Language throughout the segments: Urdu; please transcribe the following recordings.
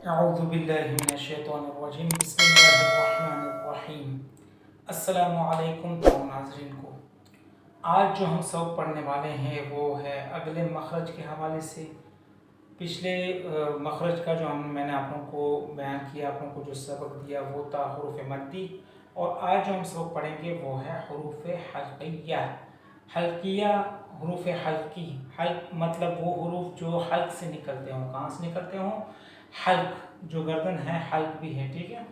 اعوذ باللہ من الشیطان الرجیم بسم اللہ الرحمن الرحیم۔ السلام علیکم تمام ناظرین کو۔ آج جو ہم سبق پڑھنے والے ہیں وہ ہے اگلے مخرج کے حوالے سے۔ پچھلے مخرج کا جو میں نے آپ لوگوں کو بیان کیا، آپ لوگوں کو جو سبق دیا وہ تھا حروف مدی، اور آج جو ہم سبق پڑھیں گے وہ ہے حروف حلقیہ۔ حلقیہ حروف حلقی، حلق مطلب وہ حروف جو حلق سے نکلتے ہوں۔ کہاں سے نکلتے ہوں؟ حلق، جو گردن ہے حلق بھی ہے، ٹھیک ہے۔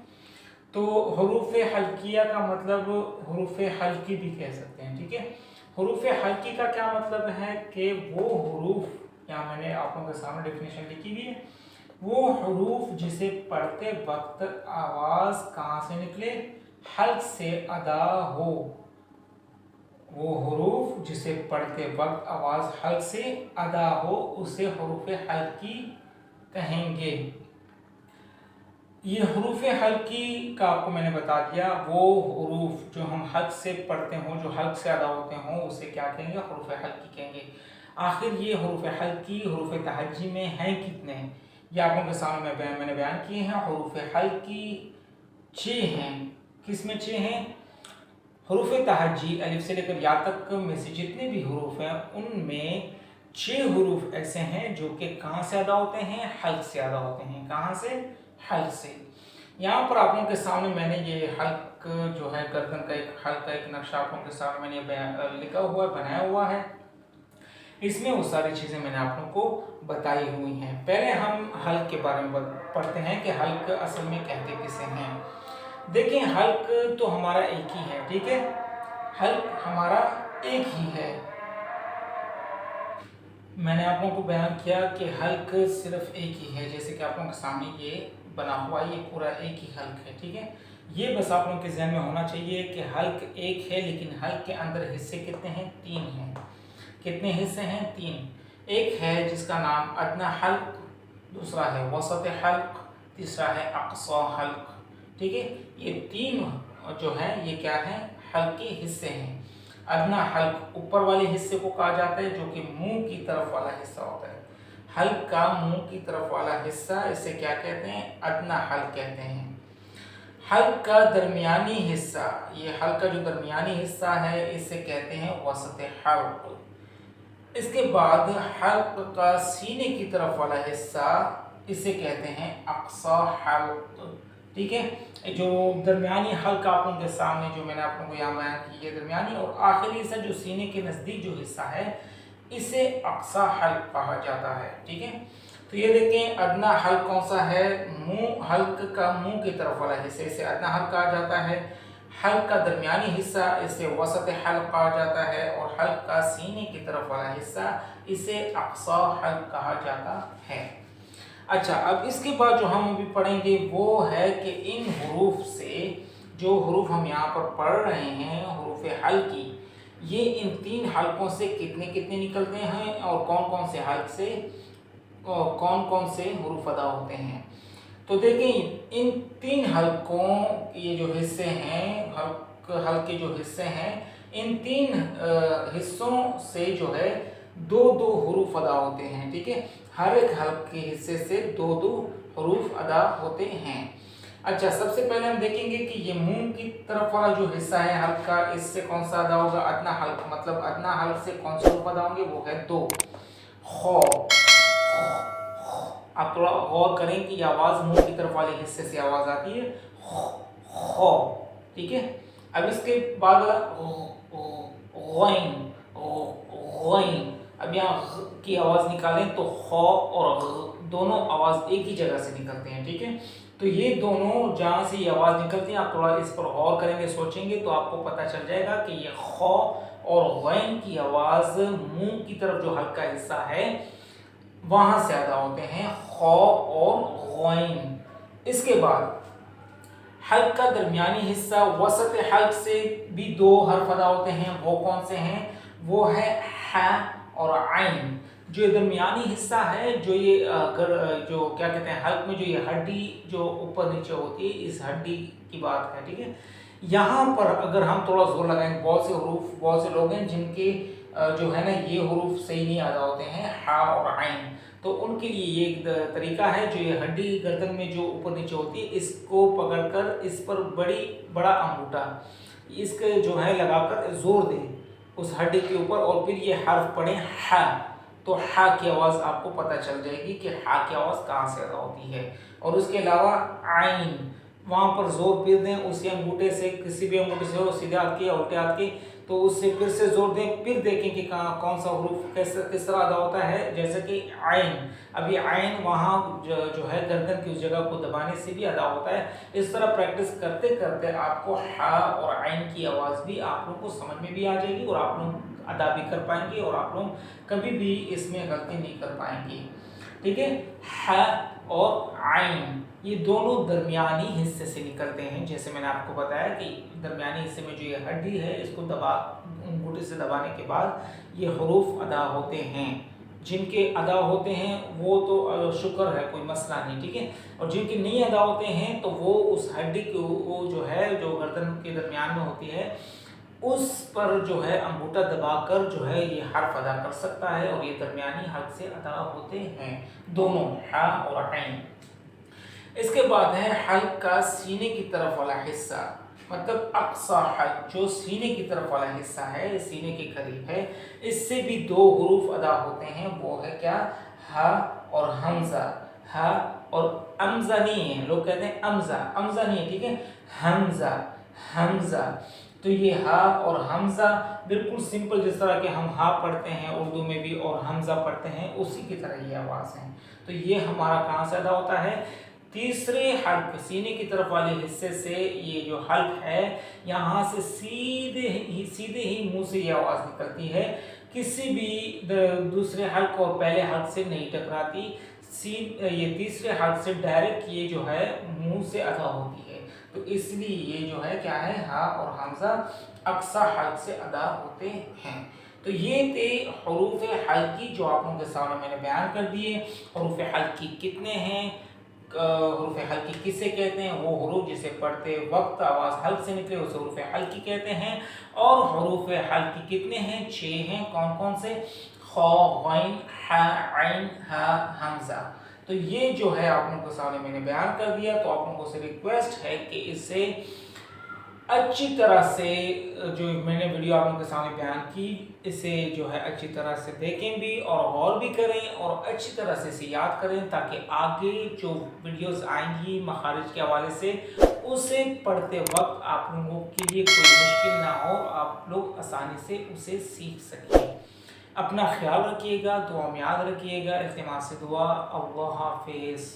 تو حروف حلقیہ کا مطلب حروف حلقی بھی کہہ سکتے ہیں، ٹھیک ہے۔ حروف حلقی کا کیا مطلب ہے کہ وہ حروف، یہاں میں نے آپ لوگوں کے سامنے ڈیفینیشن لکھی ہوئی ہے، وہ حروف جسے پڑھتے وقت آواز کہاں سے نکلے؟ حلق سے ادا ہو۔ وہ حروف جسے پڑھتے وقت آواز حلق سے ادا ہو اسے حروف حلقی کہیں گے۔ یہ حروف حلقی کا آپ کو میں نے بتا دیا، وہ حروف جو ہم حلق سے پڑھتے ہوں، جو حلق سے ادا ہوتے ہوں، اسے کیا کہیں گے؟ حروف حلقی کہیں گے۔ آخر یہ حروف حلقی حروف تہجی میں ہیں کتنے؟ یہ آپ کے سامنے میں نے بیان کیے ہیں۔ حروف حلقی 6 ہیں۔ کس میں 6 ہیں؟ حروف تہجی الف سے لے کر یا تک میں سے جتنے بھی حروف ہیں ان میں 6 حروف ایسے ہیں جو کہ کہاں سے ادا ہوتے ہیں؟ حلق سے ادا ہوتے ہیں۔ کہاں سے؟ حلق سے۔ یہاں پر آپ لوگوں کے سامنے میں نے یہ حلق جو ہے گردن کا ایک حلق کا ایک نقشہ آپ لوگوں کے سامنے میں نے لکھا ہوا ہے، بنایا ہوا ہے۔ اس میں وہ ساری چیزیں میں نے آپ لوگوں کو بتائی ہوئی ہیں۔ پہلے ہم حلق کے بارے میں پڑھتے ہیں کہ حلق اصل میں کہتے کسے ہیں۔ دیکھیں حلق تو ہمارا ایک ہی ہے، ٹھیک ہے۔ حلق ہمارا ایک ہی ہے۔ میں نے آپ لوگوں کو بیان کیا کہ حلق صرف ایک ہی ہے، جیسے کہ آپ لوگوں کے سامنے یہ بنا ہوا ہے، یہ پورا ایک ہی حلق ہے، ٹھیک ہے۔ یہ بس آپ لوگوں کے ذہن میں ہونا چاہیے کہ حلق ایک ہے، لیکن حلق کے اندر حصے کتنے ہیں؟ 3 ہیں۔ کتنے حصے ہیں؟ 3۔ ایک ہے جس کا نام ادنی حلق، دوسرا ہے وسط حلق، تیسرا ہے اقصی حلق، ٹھیک ہے۔ یہ 3 جو ہے یہ کیا ہے؟ حلق کے حصے ہیں۔ ادنی حلق اوپر والے حصے کو کہا جاتا ہے جو کہ منہ کی طرف والا حصہ ہوتا ہے۔ حلق کا منہ کی طرف والا حصہ اسے کیا کہتے ہیں؟ ادنی حلق کہتے ہیں۔ حلق کا درمیانی حصہ، یہ حلق کا جو درمیانی حصہ ہے اسے کہتے ہیں وسط حلق۔ اس کے بعد حلق کا سینے کی طرف والا حصہ اسے کہتے ہیں اقصی حلق، ٹھیک ہے۔ جو درمیانی حلق آپ لوگوں کے سامنے جو میں نے آپ لوگوں کو یہاں بیان کی ہے، درمیانی اور آخری حصہ جو سینے کے نزدیک جو حصہ ہے اسے اقصی حلق کہا جاتا ہے، ٹھیک ہے۔ تو یہ دیکھیں ادنی حلق کون سا ہے؟ منہ، حلق کا منہ کی طرف والا حصہ اسے ادنی حلق کہا جاتا ہے۔ حلق کا درمیانی حصہ اسے وسط حلق کہا جاتا ہے، اور حلق کا سینے کی طرف والا حصہ اسے اقصی حلق کہا جاتا ہے۔ اچھا، اب اس کے بعد جو ہم ابھی پڑھیں گے وہ ہے کہ ان حروف سے، جو حروف ہم یہاں پر پڑھ رہے ہیں حروف حلقی، یہ ان 3 حلقوں سے کتنے کتنے نکلتے ہیں، اور کون کون سے حلق سے کون کون سے حروف ادا ہوتے ہیں۔ تو دیکھیں ان 3 حلقوں یہ جو حصے ہیں، حلق کے جو حصے ہیں، ان 3 حصوں سے جو ہے 2 حروف ادا ہوتے ہیں، ٹھیک ہے۔ ہر ایک حلق کے حصے سے 2 حروف ادا ہوتے ہیں۔ اچھا، سب سے پہلے ہم دیکھیں گے کہ یہ منہ کی طرف والا جو حصہ ہے حلق کا، اس سے کون سا ادا ہوگا؟ ادنی حلق، مطلب ادنی حلق سے کون سے حروف ادا ہوں گے؟ وہ ہے 2۔ خو، آپ تھوڑا غور کریں کہ یہ آواز منہ کی طرف والے حصے سے آواز آتی ہے، خو، ٹھیک ہے۔ اب اس کے بعد غین، غین، اب یہاں کی آواز نکالیں تو خو اور دونوں آواز ایک ہی جگہ سے نکلتے ہیں، ٹھیک ہے۔ تو یہ دونوں جہاں سے یہ آواز نکلتی ہیں، آپ تھوڑا اس پر غور کریں گے، سوچیں گے تو آپ کو پتہ چل جائے گا کہ یہ خو اور غین کی آواز منہ کی طرف جو حلق کا حصہ ہے وہاں سے ادا ہوتے ہیں، خو اور غین۔ اس کے بعد حلق کا درمیانی حصہ وسط حلق سے بھی 2 حرف ادا ہوتے ہیں، وہ کون سے ہیں؟ وہ ہے ح اور عین۔ جو درمیانی حصہ ہے، جو یہ جو کیا کہتے ہیں حلق میں جو یہ ہڈی جو اوپر نیچے ہوتی ہے، اس ہڈی کی بات ہے، ٹھیک ہے۔ یہاں پر اگر ہم تھوڑا زور لگائیں، بہت سے حروف، بہت سے لوگ ہیں جن کے جو ہے نا یہ حروف صحیح نہیں ادا ہوتے ہیں، ح اور عین۔ تو ان کے لیے یہ ایک طریقہ ہے، جو یہ ہڈی گردن میں جو اوپر نیچے ہوتی ہے، اس کو پکڑ کر اس پر بڑا انگوٹھا اس کے جو ہے لگا کر زور دیں اس ہڈی کے اوپر، اور پھر یہ حرف پڑھیں ح، تو ح کی آواز آپ کو پتہ چل جائے گی کہ ح کی آواز کہاں سے ادا ہوتی ہے۔ اور اس کے علاوہ عین، وہاں پر زور پھر دیں اسی انگوٹھے سے، کسی بھی انگوٹھے سے ہو، سیدھے ہاتھ کی یا الٹے ہاتھ کی، تو اس سے پھر سے زور دیں، پھر دیکھیں کہ کون سا حروف کس طرح ادا ہوتا ہے، جیسے کہ عین۔ اب یہ عین وہاں جو ہے گردن کی اس جگہ کو دبانے سے بھی ادا ہوتا ہے۔ اس طرح پریکٹس کرتے کرتے آپ کو ح اور عین کی آواز بھی آپ لوگوں کو سمجھ میں بھی آ جائے گی، اور آپ لوگ ادا بھی کر پائیں گے، اور آپ لوگ کبھی بھی اس میں غلطی نہیں کر پائیں گے، ٹھیک ہے۔ ح اور عین یہ دونوں درمیانی حصے سے نکلتے ہیں، جیسے میں نے آپ کو بتایا کہ درمیانی حصے میں جو یہ ہڈی ہے، اس کو انگوٹھے سے دبانے کے بعد یہ حروف ادا ہوتے ہیں۔ جن کے ادا ہوتے ہیں وہ تو شکر ہے، کوئی مسئلہ نہیں، ٹھیک ہے، اور جن کے نہیں ادا ہوتے ہیں تو وہ اس ہڈی کو جو ہے جو گردن کے درمیان میں ہوتی ہے، اس پر جو ہے انگوٹھا دبا کر جو ہے یہ حرف ادا کر سکتا ہے، اور یہ درمیانی حلق سے ادا ہوتے ہیں دونوں ح اور عین۔ اس کے بعد ہے حلق کا سینے کی طرف والا حصہ، مطلب اقصی حلق جو سینے کی طرف والا حصہ ہے، سینے کے قریب ہے، اس سے بھی دو حروف ادا ہوتے ہیں، وہ ہے کیا؟ ہ اور حمزہ۔ ہ اور امزہ نہیں ہے، لوگ کہتے ہیں امزہ نہیں ہے، ٹھیک ہے، حمزہ۔ تو یہ ہ اور حمزہ بالکل سمپل، جس طرح کہ ہم ہا پڑھتے ہیں اردو میں بھی اور حمزہ پڑھتے ہیں، اسی کی طرح یہ آواز ہے۔ تو یہ ہمارا کہاں سے ادا ہوتا ہے؟ تیسرے حلق، سینے کی طرف والے حصے سے یہ جو حلق ہے، یہاں سے سیدھے ہی منہ سے یہ آواز نکلتی ہے، کسی بھی دوسرے حلق اور پہلے حلق سے نہیں ٹکراتی، یہ تیسرے حلق سے ڈائریکٹ یہ جو ہے منہ سے ادا ہوتی ہے۔ تو اس لیے یہ جو ہے کیا ہے؟ ہا اور حمزہ اقصی حلق سے ادا ہوتے ہیں۔ تو یہ تھے حروف حلقی جو آپ لوگوں کے سامنے میں نے بیان کر دیے۔ حروف حلقی کتنے ہیں، حروف حلقی کسے کہتے ہیں؟ وہ حروف جسے پڑھتے وقت آواز حلق سے نکلے اسے حروف حلقی کہتے ہیں۔ اور حروف حلقی کتنے ہیں؟ 6 ہیں۔ کون کون سے؟ خ، غین، ح، عین، ہ، حمزہ۔ تو یہ جو ہے آپ لوگوں کے سامنے میں نے بیان کر دیا، تو آپ لوگوں سے ریکویسٹ ہے کہ اسے اچھی طرح سے، جو میں نے ویڈیو آپ لوگوں کے سامنے بیان کی، اسے جو ہے اچھی طرح سے دیکھیں بھی اور غور بھی کریں، اور اچھی طرح سے اسے یاد کریں، تاکہ آگے جو ویڈیوز آئیں گی مخارج کے حوالے سے، اسے پڑھتے وقت آپ لوگوں کے لیے کوئی مشکل نہ ہو، آپ لوگ آسانی سے اسے سیکھ سکیں۔ اپنا خیال رکھیے گا، دعا میں یاد رکھیے گا، التماس سے دعا، اللہ حافظ۔